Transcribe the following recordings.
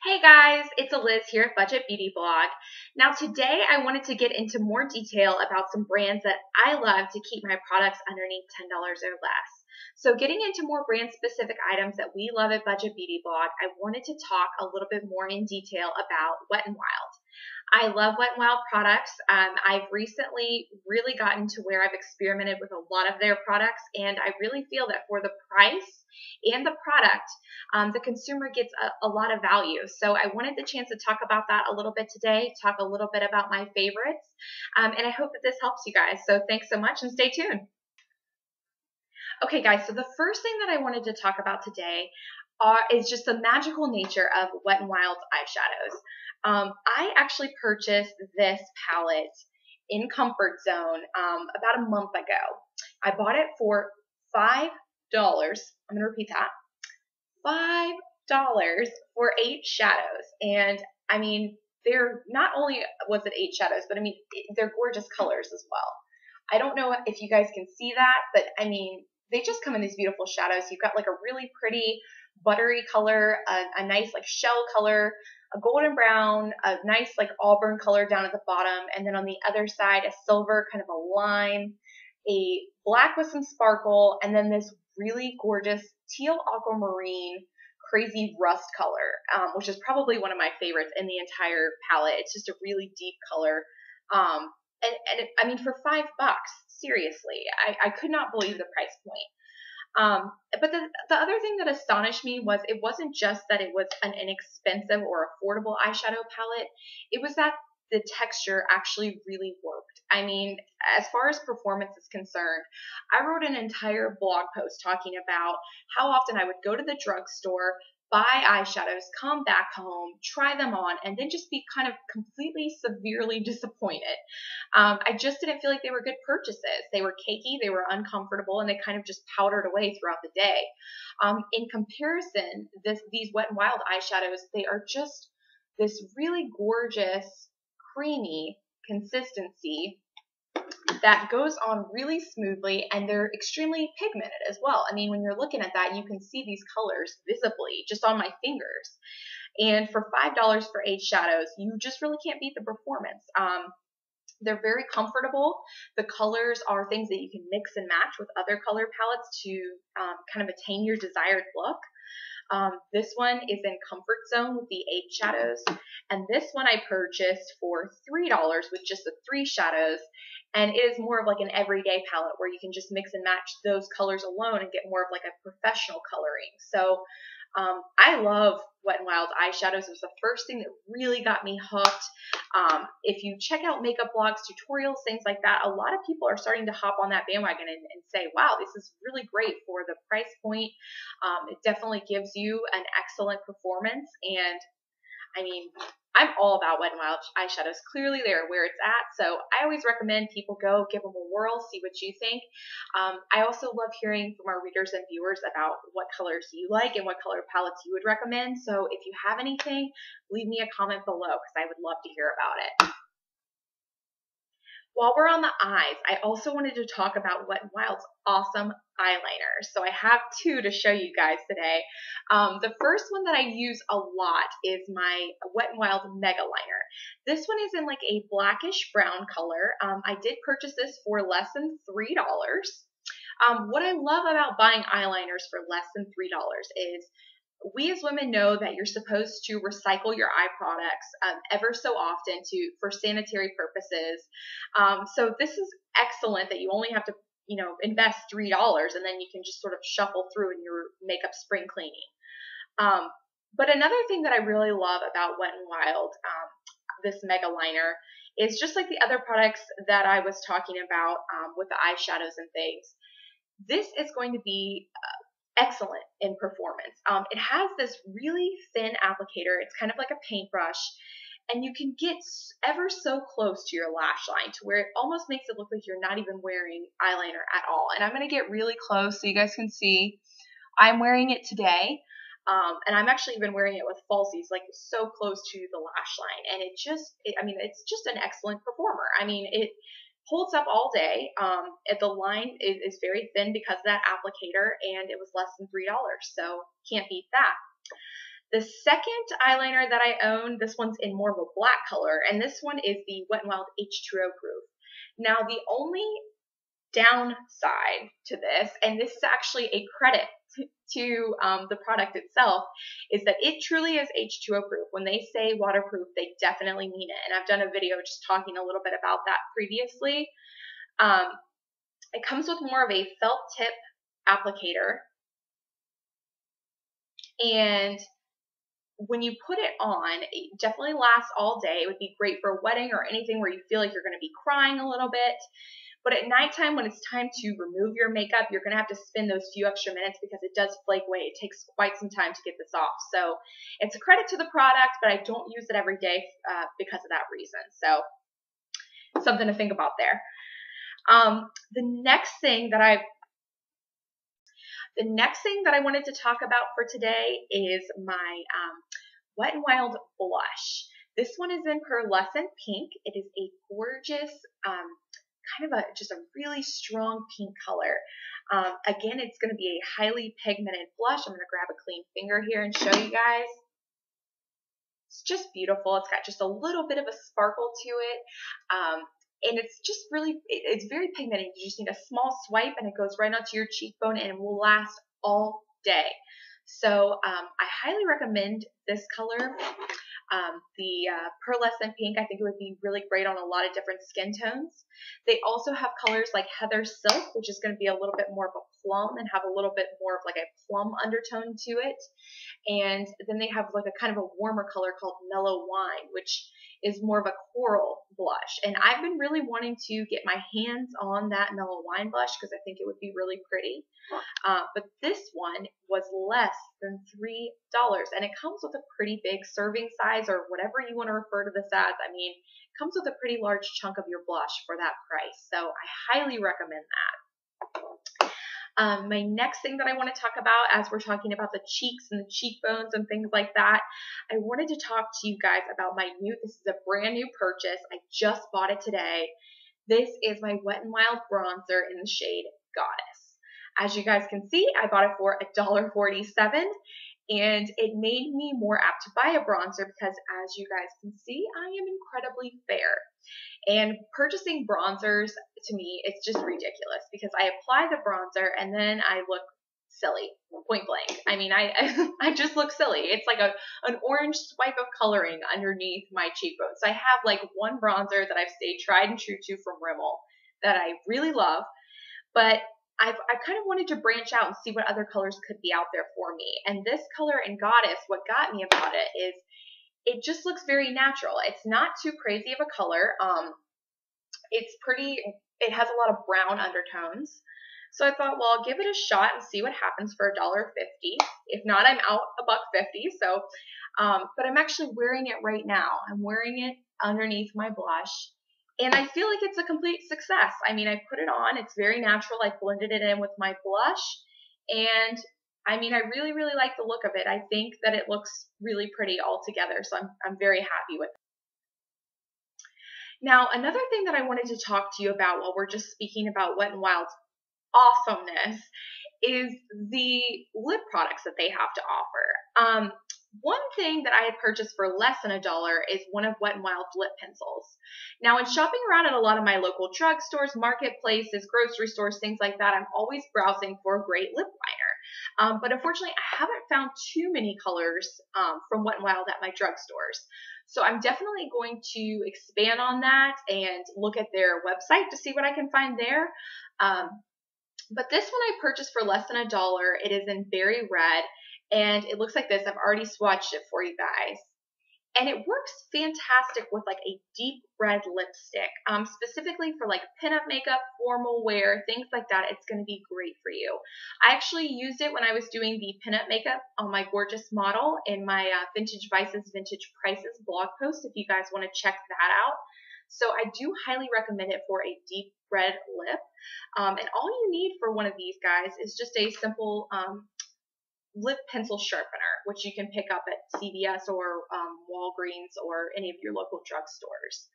Hey guys, it's Liz here at Budget Beauty Blog. Now today I wanted to get into more detail about some brands that I love to keep my products underneath $10 or less. So getting into more brand specific items that we love at Budget Beauty Blog, I wanted to talk a little bit more in detail about Wet n Wild. I love Wet n Wild products. I've recently really gotten to where I've experimented with a lot of their products, and I really feel that for the price and the product, the consumer gets a lot of value. So I wanted the chance to talk about that a little bit today, talk a little bit about my favorites, and I hope that this helps you guys. So thanks so much and stay tuned. Okay guys, so the first thing that I wanted to talk about today is just the magical nature of Wet n Wild's eyeshadows. I actually purchased this palette in Comfort Zone about a month ago. I bought it for $5. I'm going to repeat that. $5 for 8 shadows. And I mean, they're not only was it 8 shadows, but I mean, they're gorgeous colors as well. I don't know if you guys can see that, but I mean, they just come in these beautiful shadows. You've got like a really pretty buttery color, a nice like shell color, a golden brown, a nice like auburn color down at the bottom, and then on the other side, a silver, kind of a lime, a black with some sparkle, and then this really gorgeous teal aquamarine crazy rust color, which is probably one of my favorites in the entire palette. It's just a really deep color. I mean, for $5, seriously, I could not believe the price point. But the other thing that astonished me was it wasn't just that it was an inexpensive or affordable eyeshadow palette. It was that the texture actually really worked. I mean, as far as performance is concerned, I wrote an entire blog post talking about how often I would go to the drugstore, buy eyeshadows, come back home, try them on, and then just be kind of completely severely disappointed. I just didn't feel like they were good purchases. They were cakey, they were uncomfortable, and they kind of just powdered away throughout the day. In comparison, these Wet n Wild eyeshadows, they are just this really gorgeous, creamy consistency that goes on really smoothly, and they're extremely pigmented as well. I mean, when you're looking at that, you can see these colors visibly just on my fingers. And for $5 for 8 shadows, you just really can't beat the performance. They're very comfortable. The colors are things that you can mix and match with other color palettes to kind of attain your desired look. This one is in Comfort Zone with the 8 shadows, and this one I purchased for $3 with just the 3 shadows, and it is more of like an everyday palette where you can just mix and match those colors alone and get more of like a professional coloring. So I love Wet n Wild's eyeshadows. It was the first thing that really got me hooked. If you check out makeup blogs, tutorials, things like that, a lot of people are starting to hop on that bandwagon and say, wow, this is really great for the price point. It definitely gives you an excellent performance. And I mean, I'm all about Wet n Wild eyeshadows. Clearly they're where it's at. So I always recommend people go give them a whirl, see what you think. I also love hearing from our readers and viewers about what colors you like and what color palettes you would recommend. So if you have anything, leave me a comment below because I would love to hear about it. While we're on the eyes, I also wanted to talk about Wet n Wild's awesome eyeliners. So I have 2 to show you guys today. The first one that I use a lot is my Wet n Wild Mega Liner. This one is in like a blackish brown color. I did purchase this for less than $3. What I love about buying eyeliners for less than $3 is we as women know that you're supposed to recycle your eye products ever so often for sanitary purposes. So this is excellent that you only have to, invest $3 and then you can just sort of shuffle through in your makeup spring cleaning. But another thing that I really love about Wet n Wild, this Mega Liner, is just like the other products that I was talking about with the eyeshadows and things. This is going to be excellent in performance. It has this really thin applicator. It's kind of like a paintbrush, and you can get ever so close to your lash line to where it almost makes it look like you're not even wearing eyeliner at all. And I'm going to get really close so you guys can see. I'm wearing it today, and I'm actually even wearing it with falsies, like so close to the lash line. And it's just an excellent performer. I mean, it holds up all day. The line is very thin because of that applicator, and it was less than $3, so can't beat that. The second eyeliner that I own, this one's in more of a black color, and this one is the Wet n Wild H2O Proof. Now, the only downside to this, and this is actually a credit to the product itself, is that it truly is H2O proof. When they say waterproof, they definitely mean it. And I've done a video just talking a little bit about that previously. It comes with more of a felt tip applicator. And when you put it on, it definitely lasts all day. It would be great for a wedding or anything where you feel like you're going to be crying a little bit. But at nighttime, when it's time to remove your makeup, you're going to have to spend those few extra minutes because it does flake away. It takes quite some time to get this off. So it's a credit to the product, but I don't use it every day because of that reason. So something to think about there. The next thing that I wanted to talk about for today is my Wet n Wild blush. This one is in Pearlescent Pink. It is a gorgeous, kind of just a really strong pink color. Again, it's going to be a highly pigmented blush. I'm going to grab a clean finger here and show you guys. It's just beautiful. It's got just a little bit of a sparkle to it. And it's just really, it's very pigmented. You just need a small swipe and it goes right onto your cheekbone and it will last all day. So I highly recommend this color. The Pearlescent Pink, I think it would be really great on a lot of different skin tones. They also have colors like Heather Silk, which is going to be a little bit more of a plum and have a little bit more of like a plum undertone to it. And then they have like a kind of a warmer color called Mellow Wine, which is more of a coral blush. And I've been really wanting to get my hands on that Mellow Wine blush because I think it would be really pretty. But this one was less than $3, and it comes with a pretty big serving size, or whatever you want to refer to this as. I mean, it comes with a pretty large chunk of your blush for that price. So I highly recommend that. My next thing that I want to talk about, as we're talking about the cheeks and the cheekbones and things like that, I wanted to talk to you guys about this is a brand new purchase. I just bought it today. This is my Wet n Wild bronzer in the shade Goddess. As you guys can see, I bought it for $1.47, and it made me more apt to buy a bronzer because, as you guys can see, I am incredibly fair. And purchasing bronzers, to me, it's just ridiculous because I apply the bronzer and then I look silly, point blank. I mean, I just look silly. It's like an orange swipe of coloring underneath my cheekbones. So I have like one bronzer that I've stayed tried and true to from Rimmel that I really love, but I kind of wanted to branch out and see what other colors could be out there for me. And this color in Goddess, what got me about it is it just looks very natural. It's not too crazy of a color. It's pretty, it has a lot of brown undertones. So I thought, well, I'll give it a shot and see what happens for $1.50. If not, I'm out $1.50. So, but I'm actually wearing it right now. I'm wearing it underneath my blush. And I feel like it's a complete success. I mean, I put it on. It's very natural. I blended it in with my blush. And I mean, I really, really like the look of it. I think that it looks really pretty all together. So I'm very happy with it. Now, another thing that I wanted to talk to you about while we're just speaking about Wet n Wild's awesomeness is the lip products that they have to offer. One thing that I had purchased for less than $1 is one of Wet n Wild's lip pencils. Now, in shopping around at a lot of my local drugstores, marketplaces, grocery stores, things like that, I'm always browsing for a great lip liner. But unfortunately, I haven't found too many colors from Wet n Wild at my drugstores. So I'm definitely going to expand on that and look at their website to see what I can find there. But this one I purchased for less than $1. It is in Berry Red, and it looks like this. I've already swatched it for you guys. And it works fantastic with like a deep red lipstick, specifically for like pinup makeup, formal wear, things like that. It's going to be great for you. I actually used it when I was doing the pinup makeup on my gorgeous model in my Vintage Vices, Vintage Prices blog post, if you guys want to check that out. So I do highly recommend it for a deep red lip. And all you need for one of these guys is just a simple lip pencil sharpener, which you can pick up at CVS or Walgreens or any of your local drugstores.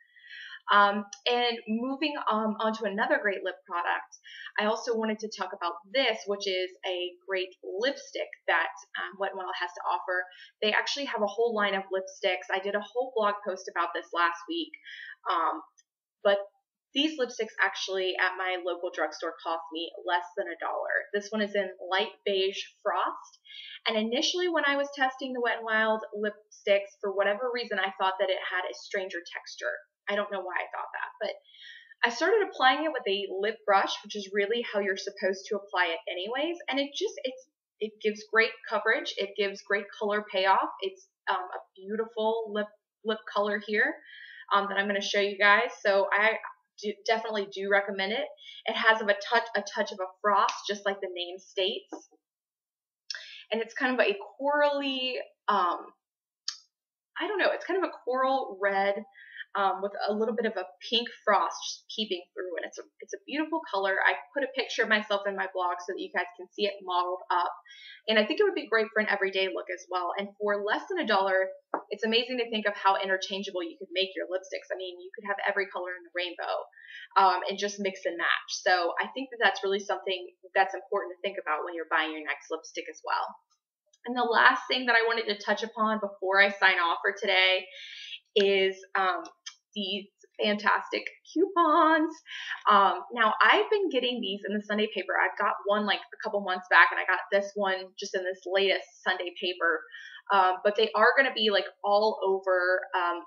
And moving on to another great lip product, I also wanted to talk about this, which is a great lipstick that Wet n Wild has to offer. They actually have a whole line of lipsticks. I did a whole blog post about this last week, but these lipsticks actually at my local drugstore cost me less than $1. This one is in light beige frost. And initially when I was testing the Wet n Wild lipsticks, for whatever reason, I thought that it had a stranger texture. I don't know why I thought that, but I started applying it with a lip brush, which is really how you're supposed to apply it anyways. And it gives great coverage. It gives great color payoff. It's a beautiful lip color here that I'm going to show you guys. So I definitely do recommend it. It has a touch of a frost, just like the name states. And it's kind of a corally, I don't know, it's kind of a coral red with a little bit of a pink frost just peeping through. And it's a beautiful color. I put a picture of myself in my blog so that you guys can see it modeled up. And I think it would be great for an everyday look as well. And for less than $1, it's amazing to think of how interchangeable you could make your lipsticks. I mean, you could have every color in the rainbow and just mix and match. So I think that that's really something that's important to think about when you're buying your next lipstick as well. And the last thing that I wanted to touch upon before I sign off for today is these fantastic coupons. Now I've been getting these in the Sunday paper. I've got one like a couple months back, and I got this one just in this latest Sunday paper. But they are going to be like all over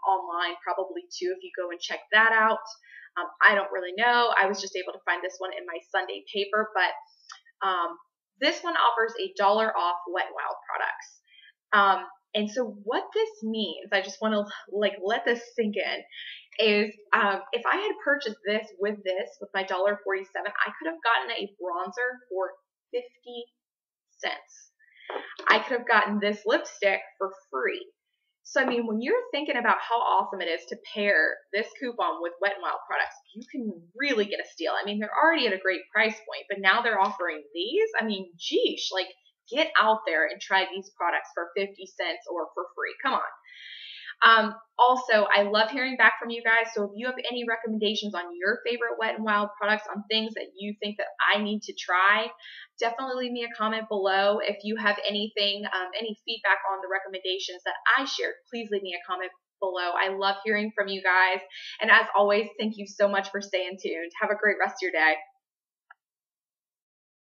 online probably too, if you go and check that out. I don't really know. I was just able to find this one in my Sunday paper, but this one offers $1 off Wet n Wild products. And so what this means, I just want to like let this sink in, is if I had purchased this with my $1.47, I could have gotten a bronzer for 50 cents. I could have gotten this lipstick for free. So, I mean, when you're thinking about how awesome it is to pair this coupon with Wet n Wild products, you can really get a steal. I mean, they're already at a great price point, but now they're offering these. I mean, geesh, like, get out there and try these products for 50 cents or for free. Come on. Also, I love hearing back from you guys. So if you have any recommendations on your favorite Wet n Wild products, on things that you think that I need to try, definitely leave me a comment below. If you have anything, any feedback on the recommendations that I shared, please leave me a comment below. I love hearing from you guys. And as always, thank you so much for staying tuned. Have a great rest of your day.